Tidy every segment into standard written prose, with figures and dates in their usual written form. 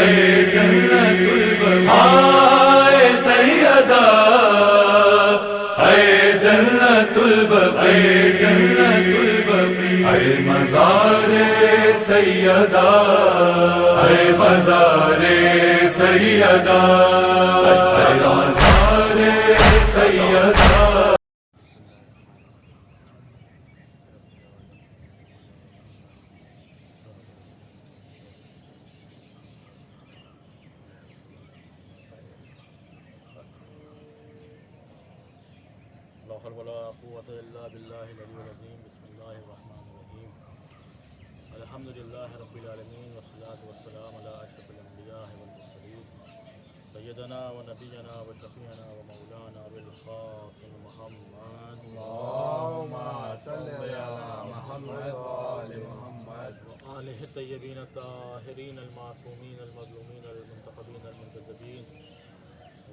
اے جنت البقیع اے سیدہ، اے جنت البقیع، اے جنت البقیع، اے مزار سیدہ، اے مزار سیدہ، اے مزار سیدہ۔ لا حول ولا قوة إلا بالله العلي العظيم. بسم الله الرحمن الرحيم. الحمد لله رب العالمين والصلاة والسلام على أشرف الأنبياء والمرسلين سيدنا ونبينا وشفيعنا ومولانا بالقاسم محمد اللهم صل على محمد وآل محمد وآله الطيبين الطاهرين المعصومين المظلومين المنتخبين المنتجبين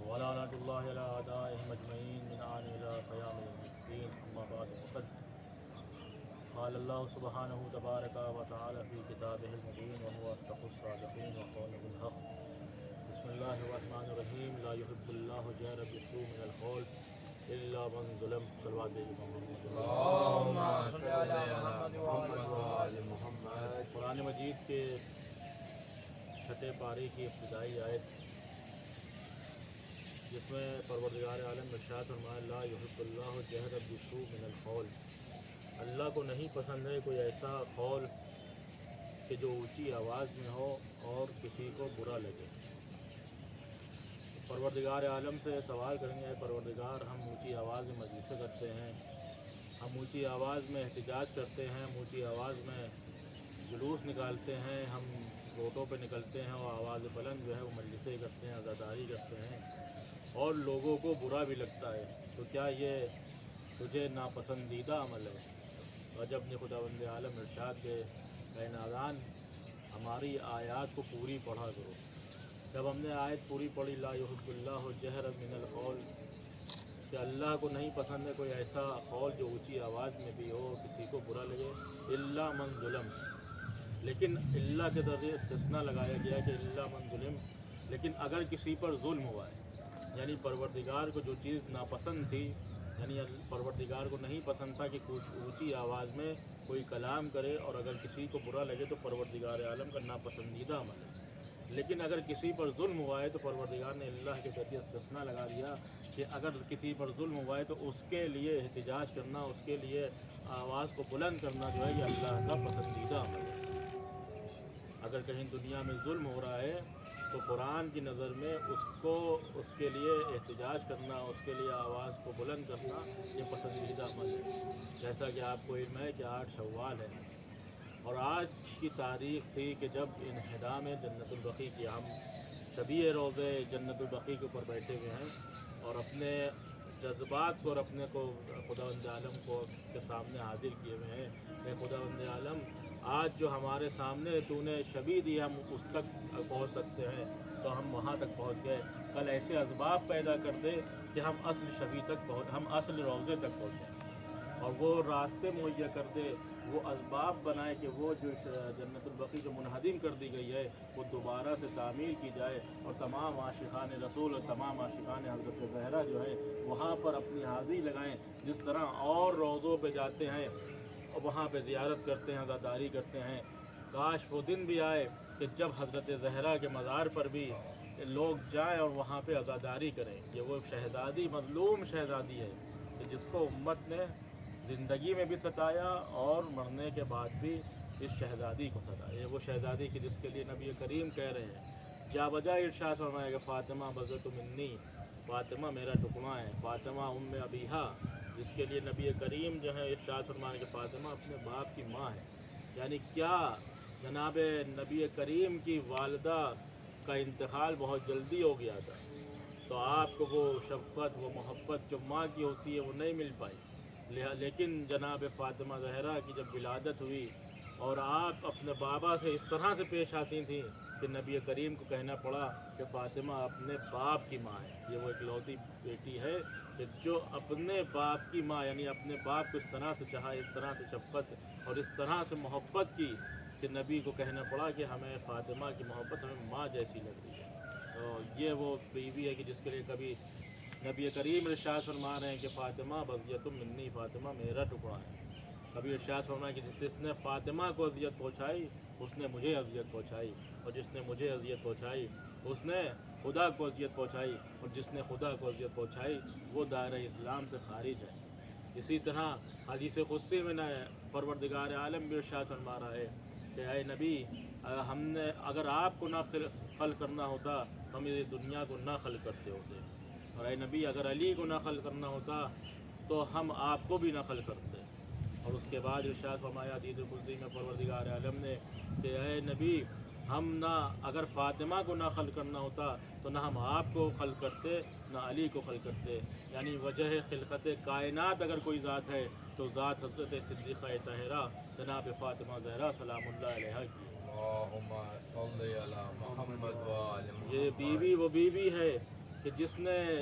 ولعنة الله على أعدائهم أجمعين من آن إلى قيام يوم الدين. أما بعد فقد قال الله سبحانه تبارك وتعالى في كتابه المبين وهو أصدق الصادقين وقوله الحق. بسم الله الرحمن الرحيم. لا يحب الله الجهر بالسوء من القول إلا من ظلم. صلوات محمد. اللهم صل على محمد وآل محمد. قرآن مجید کے چھٹے پارے کی ابتدائی آیت جس میں پروردگار عالم ارشاد فرمایا لا یحب اللہ الجہر بالسوء من القول، اللہ کو نہیں پسند ہے کوئی ایسا قول کہ جو اونچی آواز میں ہو اور کسی کو برا لگے. پروردگار عالم سے سوال کریں گے پروردگار ہم اونچی آواز میں مجلسیں کرتے ہیں، ہم اونچی آواز میں احتجاج کرتے ہیں، ہم اونچی آواز میں جلوس نکالتے ہیں، ہم روڈوں پہ نکلتے ہیں اور آواز بلند جو ہے وہ مجلسیں کرتے ہیں، عزاداری کرتے ہیں اور لوگوں کو برا بھی لگتا ہے، تو کیا یہ تجھے ناپسندیدہ عمل ہے؟ اور جب نے خداوند عالم ارشاد کے اے نادان ہماری آیات کو پوری پڑھا کرو. جب ہم نے آیت پوری پڑھی لا یحب اللہ الجہر من القول، کہ اللہ کو نہیں پسند ہے کوئی ایسا قول جو اونچی آواز میں بھی ہو کسی کو برا لگے الا من ظلم، لیکن اللہ کے ذریعے استثناء لگایا گیا کہ الا من ظلم، لیکن اگر کسی پر ظلم ہوا ہے یعنی پروردگار کو جو چیز ناپسند تھی، یعنی پروردگار کو نہیں پسند تھا کہ کچھ اونچی آواز میں کوئی کلام کرے اور اگر کسی کو برا لگے تو پروردگار عالم کا ناپسندیدہ عمل ہے. لیکن اگر کسی پر ظلم ہوا ہے تو پروردگار نے اللہ کے ذریعے استثناء لگا دیا کہ اگر کسی پر ظلم ہوا ہے تو اس کے لیے احتجاج کرنا، اس کے لیے آواز کو بلند کرنا جو ہے یہ اللہ کا پسندیدہ عمل ہے. اگر کہیں دنیا میں ظلم ہو رہا ہے تو قرآن کی نظر میں اس کے لیے احتجاج کرنا، اس کے لیے آواز کو بلند کرنا یہ پسندیدہ عمل ہے. جیسا کہ آپ کو علم ہے کہ 8 شوال ہے اور آج کی تاریخ تھی کہ جب انہدام جنت البقیع کی ہم شبیہ روزے جنت البقیع کے اوپر بیٹھے ہوئے ہیں اور اپنے جذبات کو اور اپنے کو خداوند عالم کو کے سامنے حاضر کیے ہوئے ہیں کہ خداوند عالم آج جو ہمارے سامنے تو نے شبیہ دی ہم اس تک پہنچ سکتے ہیں تو ہم وہاں تک پہنچ گئے. کل ایسے اسباب پیدا کر دے کہ ہم اصل شبیہ تک ہم اصل روضے تک پہنچیں اور وہ راستے مہیا کر دے، وہ اسباب بنائے کہ وہ جو جنت البقیع جو منہدم کر دی گئی ہے وہ دوبارہ سے تعمیر کی جائے اور تمام عاشقان رسول اور تمام عاشقان حضرت زہرا جو ہے وہاں پر اپنی حاضری لگائیں. جس طرح اور روضوں پہ جاتے ہیں اور وہاں پہ زیارت کرتے ہیں، عزاداری کرتے ہیں، کاش وہ دن بھی آئے کہ جب حضرت زہرا کے مزار پر بھی لوگ جائیں اور وہاں پہ عزاداری کریں. یہ وہ شہزادی مظلوم شہزادی ہے کہ جس کو امت نے زندگی میں بھی ستایا اور مرنے کے بعد بھی اس شہزادی کو ستایا. یہ وہ شہزادی کہ جس کے لیے نبی کریم کہہ رہے ہیں جا بجا ارشاد فرمایا کہ فاطمہ بذت منی، فاطمہ میرا ٹکڑا ہے، فاطمہ ام ابیہا، جس کے لیے نبی کریم جو ہے ارشاد فرمایا کہ فاطمہ اپنے باپ کی ماں ہے. یعنی کیا جناب نبی کریم کی والدہ کا انتقال بہت جلدی ہو گیا تھا تو آپ کو وہ شفقت وہ محبت جو ماں کی ہوتی ہے وہ نہیں مل پائی. لیکن جناب فاطمہ زہرا کی جب ولادت ہوئی اور آپ اپنے بابا سے اس طرح سے پیش آتی تھیں کہ نبی کریم کو کہنا پڑا کہ فاطمہ اپنے باپ کی ماں ہے. یہ وہ اکلوتی بیٹی ہے کہ جو اپنے باپ کی ماں یعنی اپنے باپ کو اس طرح سے چاہا، اس طرح سے شفقت اور اس طرح سے محبت کی کہ نبی کو کہنا پڑا کہ ہمیں فاطمہ کی محبت ہمیں ماں جیسی لگ رہی ہے۔ تو یہ وہ بیوی ہے کہ جس کے لیے کبھی نبی کریم ارشاد فرما رہے ہیں کہ فاطمہ بضیۃ منی، فاطمہ میرا ٹکڑا ہے۔ کبھی ارشاد فرمایا کہ جس نے فاطمہ کو اذیت پہنچائی اس نے مجھے اذیت پہنچائی، اور جس نے مجھے اذیت پہنچائی اس نے خدا کو اذیت پہنچائی، اور جس نے خدا کو اذیت پہنچائی وہ دائرہ اسلام سے خارج ہے۔ اسی طرح حدیث قدسی میں پروردگار عالم بھی ارشاد فرما رہا ہے کہ اے نبی، ہم نے اگر آپ کو نہ خلق کرنا ہوتا تو ہم اس دنیا کو نہ خلق کرتے ہوتے، اور اے نبی اگر علی کو نہ خلق کرنا ہوتا تو ہم آپ کو بھی نہ خلق کرتے۔ اور اس کے بعد ارشاد فرمایا حدیث قدسی میں پروردگار عالم نے کہ اے نبی، ہم نہ اگر فاطمہ کو نہ خلق کرنا ہوتا تو نہ ہم آپ کو خلق کرتے نہ علی کو خلق کرتے، یعنی وجہ خلقت کائنات اگر کوئی ذات ہے تو ذات حضرت صدیقہ طاہرہ جناب فاطمہ زہرا سلام اللہ علیہ کی۔ اللہم صلی علی محمد و آل محمد۔ یہ بیوی وہ بیوی ہے کہ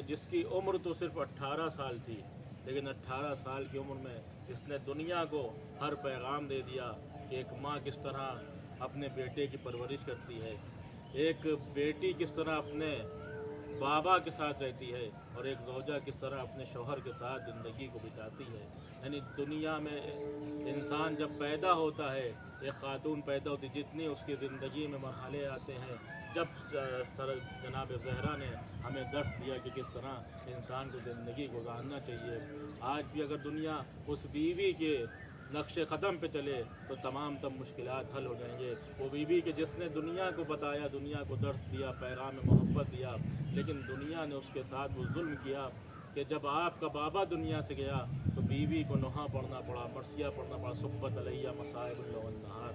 جس کی عمر تو صرف 18 سال تھی، لیکن 18 سال کی عمر میں اس نے دنیا کو ہر پیغام دے دیا کہ ایک ماں کس طرح اپنے بیٹے کی پرورش کرتی ہے، ایک بیٹی کس طرح اپنے بابا کے ساتھ رہتی ہے، اور ایک زوجہ کس طرح اپنے شوہر کے ساتھ زندگی کو بتاتی ہے۔ یعنی دنیا میں انسان جب پیدا ہوتا ہے، ایک خاتون پیدا ہوتی، جتنی اس کی زندگی میں مرحلے آتے ہیں، جب جناب زہرا نے ہمیں درس دیا کہ کس طرح انسان کو زندگی گزارنا چاہیے۔ آج بھی اگر دنیا اس بیوی کے نقش قدم پہ چلے تو تمام مشکلات حل ہو جائیں گے۔ وہ بیوی کہ جس نے دنیا کو بتایا، دنیا کو درس دیا، پیغام محبت دیا، لیکن دنیا نے اس کے ساتھ وہ ظلم کیا کہ جب آپ کا بابا دنیا سے گیا تو بیوی کو نوحہ پڑھنا پڑا، مرثیہ پڑھنا پڑا، صبت علیہ مصائب الليل والنہار،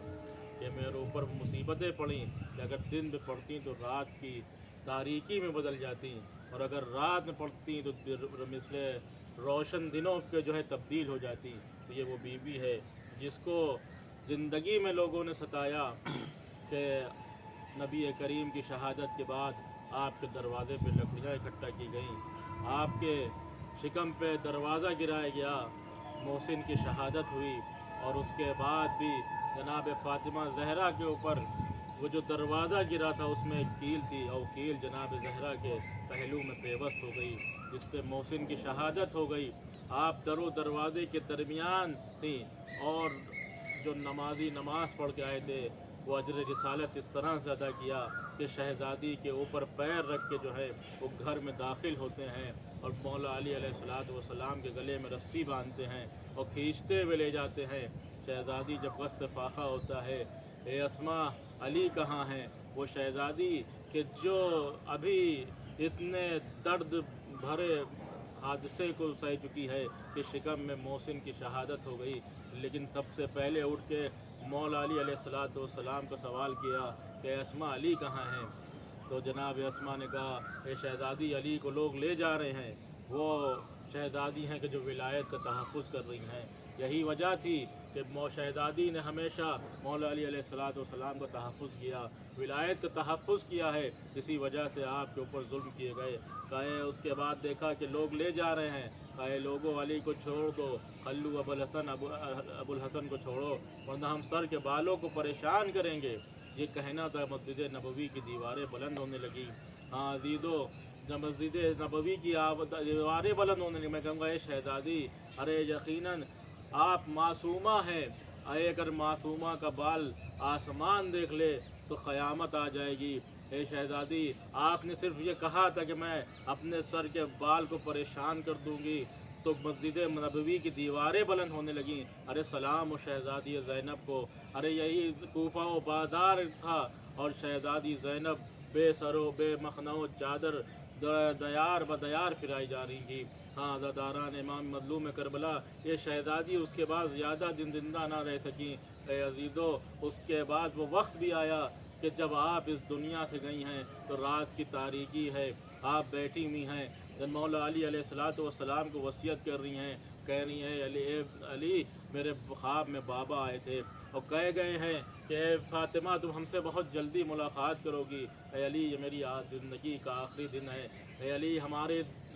کہ میرے اوپر مصیبتیں پڑیں کہ اگر دن میں پڑھتی تو رات کی تاریکی میں بدل جاتی، اور اگر رات میں پڑھتی تو مثل روشن دنوں کے جو ہے تبدیل ہو جاتی۔ تو یہ وہ بیوی ہے جس کو زندگی میں لوگوں نے ستایا کہ نبی کریم کی شہادت کے بعد آپ کے دروازے پہ لکڑیاں اکٹھا کی گئیں، آپ کے شکم پہ دروازہ گرایا گیا، محسن کی شہادت ہوئی، اور اس کے بعد بھی جناب فاطمہ زہرا کے اوپر وہ جو دروازہ گرا تھا اس میں ایک کیل تھی، اور کیل جناب زہرا کے پہلو میں پیوست ہو گئی، جس سے محسن کی شہادت ہو گئی۔ آپ در و دروازے کے درمیان تھیں، اور جو نمازی نماز پڑھ کے آئے تھے وہ اجر رسالت اس طرح سے ادا کیا کہ شہزادی کے اوپر پیر رکھ کے جو ہے وہ گھر میں داخل ہوتے ہیں، اور مولا علی علیہ السلام کے گلے میں رسی باندھتے ہیں اور کھینچتے ہوئے لے جاتے ہیں۔ شہزادی جب غص سے فاقہ ہوتا ہے، اے اسما علی کہاں ہیں؟ وہ شہزادی کہ جو ابھی اتنے درد بھرے حادثے کو سہ چکی ہے کہ شکم میں محسن کی شہادت ہو گئی، لیکن سب سے پہلے اٹھ کے مولا علی علیہ السلام کا سوال کیا کہ اسما علی کہاں ہیں؟ تو جناب اسما نے کہا اے شہزادی علی کو لوگ لے جا رہے ہیں، وہ شہزادی ہیں کہ جو ولایت کا تحفظ کر رہی ہیں۔ یہی وجہ تھی کہ شہزادی نے ہمیشہ مولا علی علیہ السلام کا تحفظ کیا، ولایت کا تحفظ کیا ہے، اسی وجہ سے آپ کے اوپر ظلم کیے گئے۔ کہے اس کے بعد دیکھا کہ لوگ لے جا رہے ہیں، کہے لوگوں علی کو چھوڑ دو، خلو ابو الحسن کو چھوڑو ورنہ ہم سر کے بالوں کو پریشان کریں گے۔ یہ کہنا تھا، مسجد نبوی کی دیواریں بلند ہونے لگی۔ ہاں عزیزو، جب مسجد نبوی کی دیواریں بلند ہونے لگی، میں کہوں گا اے شہزادی، ارے یقیناً آپ معصومہ ہیں، اگر معصومہ کا بال آسمان دیکھ لے تو قیامت آ جائے گی۔ اے شہزادی، آپ نے صرف یہ کہا تھا کہ میں اپنے سر کے بال کو پریشان کر دوں گی تو مسجد نبوی کی دیواریں بلند ہونے لگیں۔ ارے سلام و شہزادی زینب کو، ارے یہی کوفہ و بازار تھا اور شہزادی زینب بے سر و بے مخنہ و چادر دیار بدیار پھرائی جا رہی تھی۔ ہاں عزاداران امام مظلوم کربلا، یہ شہزادی اس کے بعد زیادہ دن زندہ نہ رہ سکیں۔ اے عزیزو، اس کے بعد وہ وقت بھی آیا کہ جب آپ اس دنیا سے گئی ہیں تو رات کی تاریکی ہے، آپ بیٹھی ہوئی ہیں، جب مولا علی علیہ السلام کو وصیت کر رہی ہیں، کہہ رہی ہیں اے علی میرے خواب میں بابا آئے تھے اور کہہ گئے ہیں کہ اے فاطمہ تم ہم سے بہت جلدی ملاقات کرو گی۔ اے علی یہ میری زندگی کا آخری دن ہے، اے علی ہمارے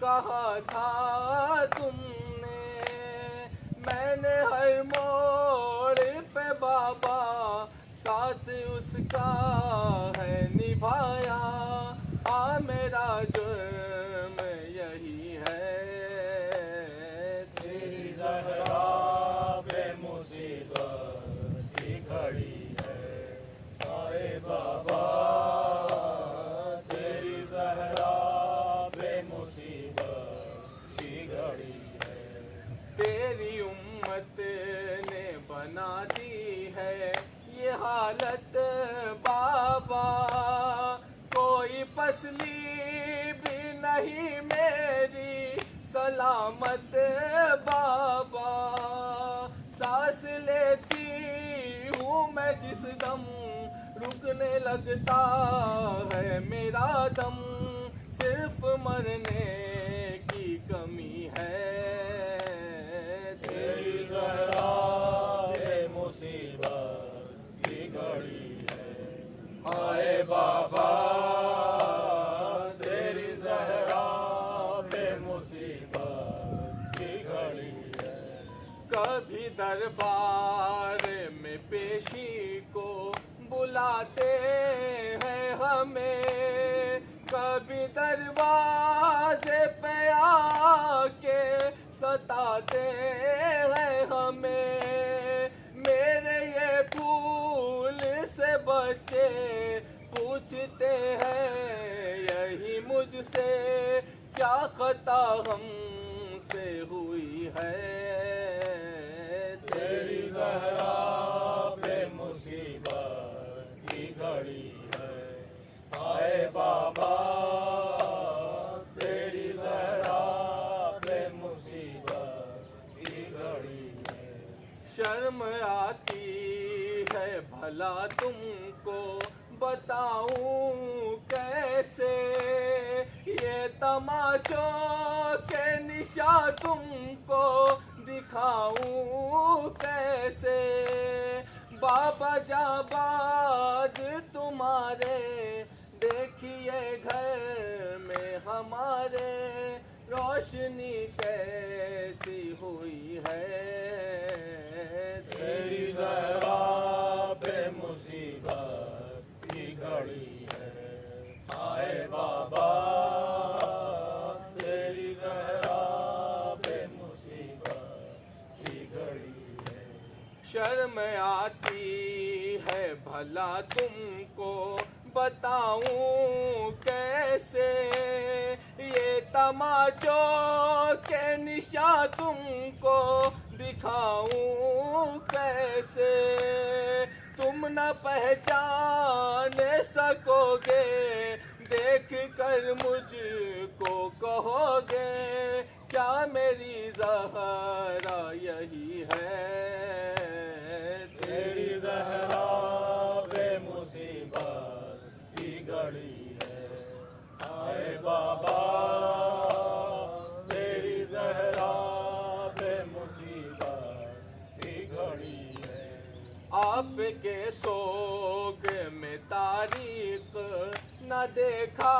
کہا تھا تم نے، میں نے ہر موڑ پہ بابا ساتھ اس کا ہے نبھایا، ہاں میرا جرم یہی ہے، تیری زہرا بے مصیبت کی گھڑی ہے، آئے بابا تیری زہرا بے مصیبت کی گھڑی ہے، تیری امت نے بنا دی ہے یہ حالت بابا، کوئی پسلی بھی نہیں میری سلامت بابا، سانس لیتی ہوں میں جس دم رکنے لگتا ہے میرا دم، صرف مرنے کی کمی ہے، تیری زہرا بے مصیبت کی گھڑی ہے، آئے بابا تیری زہرا بے مصیبت کی گھڑی ہے، کبھی دربار میں پیشی کو بلاتے ہیں ہمیں، کبھی دروازے پہ آ کے ستاتے ہیں ہمیں، میرے یہ پھول سے بچے پوچھتے ہیں یہی مجھ سے، کیا خطا ہم سے ہوئی ہے، تیری زہرا بے مصیبت کی گھڑی ہے، آئے بابا تیری زہرا بے مصیبت کی گھڑی ہے، شرم آتی ہے بھلا تم کو بتاؤں کیسے، یہ تماچوں کے نشاں تم کو دکھاؤں کیسے، بابا جاباد تمہارے دیکھیے گھر میں ہمارے روشنی کیسی ہوئی ہے، تیری زہرا بے مصیبت کی گھڑی ہے، آئے بابا تیری زہرا بے مصیبت کی گھڑی ہے، شرم آتی ہے بھلا تم کو بتاؤں کیسے، یہ تماچوں کے نشاں تم کو دکھاؤں کیسے، تم نہ پہچان سکو گے، دیکھ کر مجھ کو کہو گے کیا میری زہرا یہی ہے، تیری زہرا بے مصیبت کی گھڑی ہے، آئے بابا تیری زہرا بے مصیبت کی گھڑی ہے، آپ کے سوگ میں تاریخ نہ دیکھا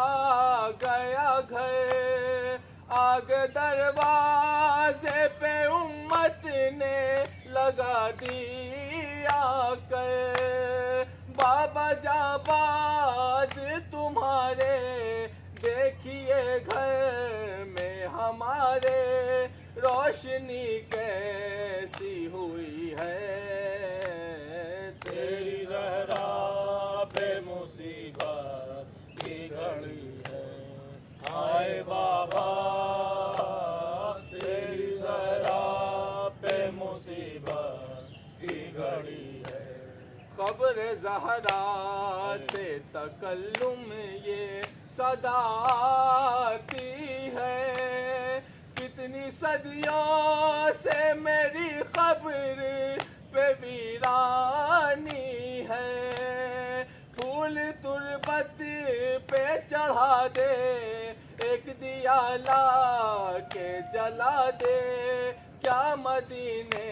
گیا گھر، آگ دروازے پہ امت نے لگا دیا کر، بابا جاباد تمہارے دیکھیے گھر میں ہمارے روشنی کیسی ہوئی ہے، تیری زہرا بے مصیبت کی گھڑی ہے، آئے بابا تیری زہرا بے مصیبت کی گھڑی ہے، قبر زہرا سے تکلم یہ صدا آتی ہے، کتنی صدیوں سے میری قبر پہ ویرانی ہے، پھول تربت پہ چڑھا دے، ایک دیا لا کے جلا دے، کیا مدینے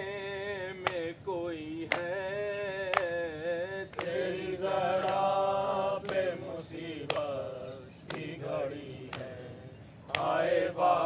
میں کوئی ہے، تیری زہرا بے مصیبت کی گھڑی ہے، آئے بابا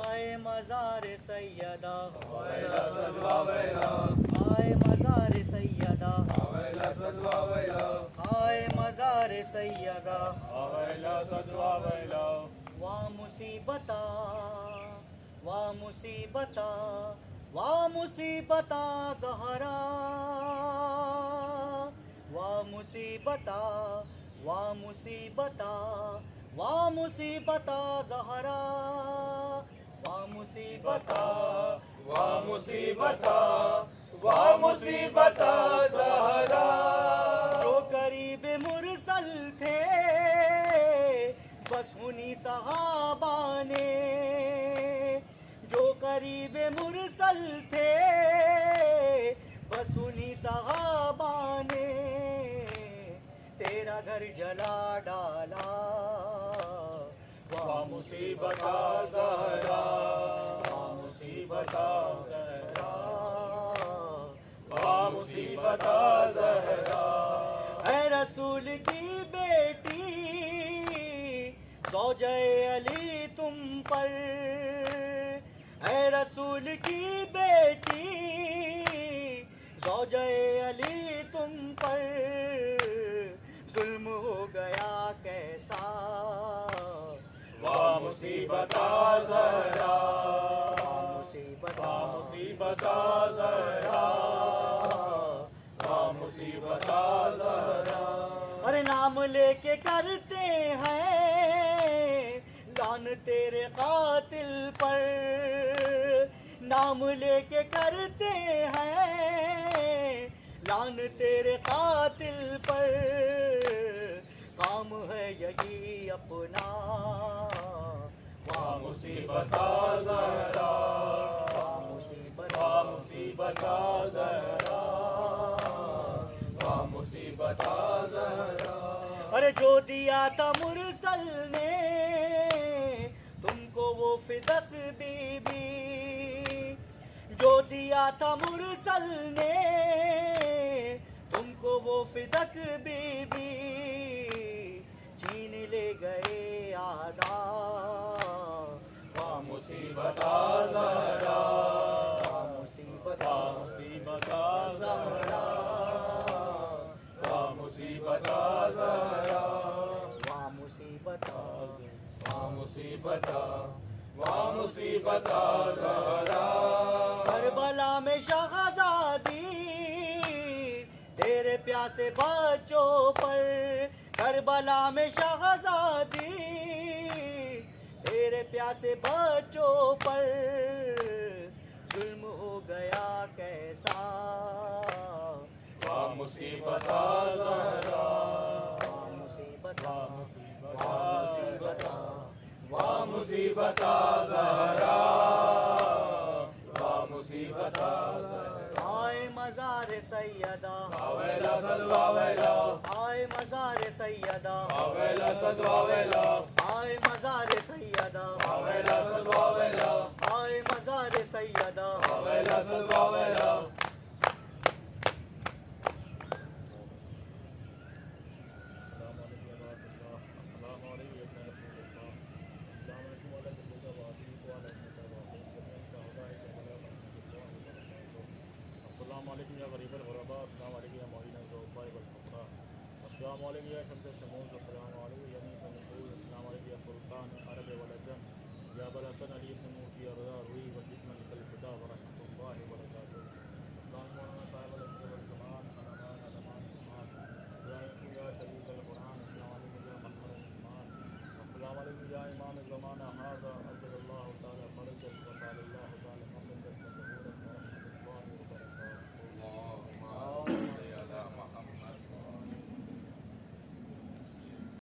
آئے مزار سیدہ ویلا صدوا ویلا آئے مزار سیدہ ویلا صدوا ویلا آئے مزار سیدہ آویلا صدوا ویلا وا مصیبتا وا مصیبتا وا مصیبتا زہرا وا مصیبتا وا مصیبتا وا مصیبتا زہرا وا مصیبتا وا مصیبتا وا مصیبتا زہرا جو قریب مرسل تھے بس انہی صحابہ نے جو قریب مرسل تھے بس انہی صحابہ نے تیرا گھر جلا ڈالا وا مصیبتا زہرا وا مصیبتا زہرا وا مصیبتا زہرا اے رسول کی بیٹی زوجہ علی تم پر اے رسول کی بیٹی زوجہ علی تم پر ظلم ہو گیا کیسا وا مصیبتا زہرا مصیبتا وا مصیبتا زہرا وا مصیبتا زہرا ارے نام لے کے کرتے ہیں لان تیرے قاتل پر نام لے کے کرتے ہیں لان تیرے قاتل پر کام ہے یہی اپنا وا مصیبتا زہرا وا مصیبت وا مصیبتا زہرا وا مصیبتا زہرا ارے جو دیا تھا مرسل نے تم کو وہ فدق بی بی جو دیا تھا مرسل نے تم کو وہ فدق بی بی چھین لے گئے آدھا وا مصیبتا زہرا مصیبت وا مصیبتا زہرا وا مصیبتا زہرا وا مصیبت وا مصیبتا وا مصیبتا زہرا کربلا میں شہزادی تیرے پیاسے بچوں پر کربلا میں شہزادی تیرے پیاسے بچوں پر ظلم ہو گیا کیسا وا مصیبتا زہرا وا مصیبت وا مصیبتا وا مصیبتا زہرا وا مصیبتا زہرا آئے مزار سیدہ آویلا صدوا ویلا آئے مزار سیدہ آویلا صدوا ویلا آئے مزار سیدہ آویلا صدوا ویلا آئے مزار سیدہ آویلا صدوا ویلا السلام علیکم یا غریب الغرباء السلام علیکم یا معین الضعفاء والفقراء السلام علیکم یا شمس الشموس السلام علیکم یا نیس النفوس السلام علیکم یا سلطان عرب والعجم یا بلغتنا علی بن موسی رضا روی وجسمن الفدا ورحمۃ اللہ وبرکاتہ السلام مولانا صاحب الزمان حنان علمان یا شریف القرآن السلام علیکم یا محمد الرحمان السلام علیکم یا امام الزمان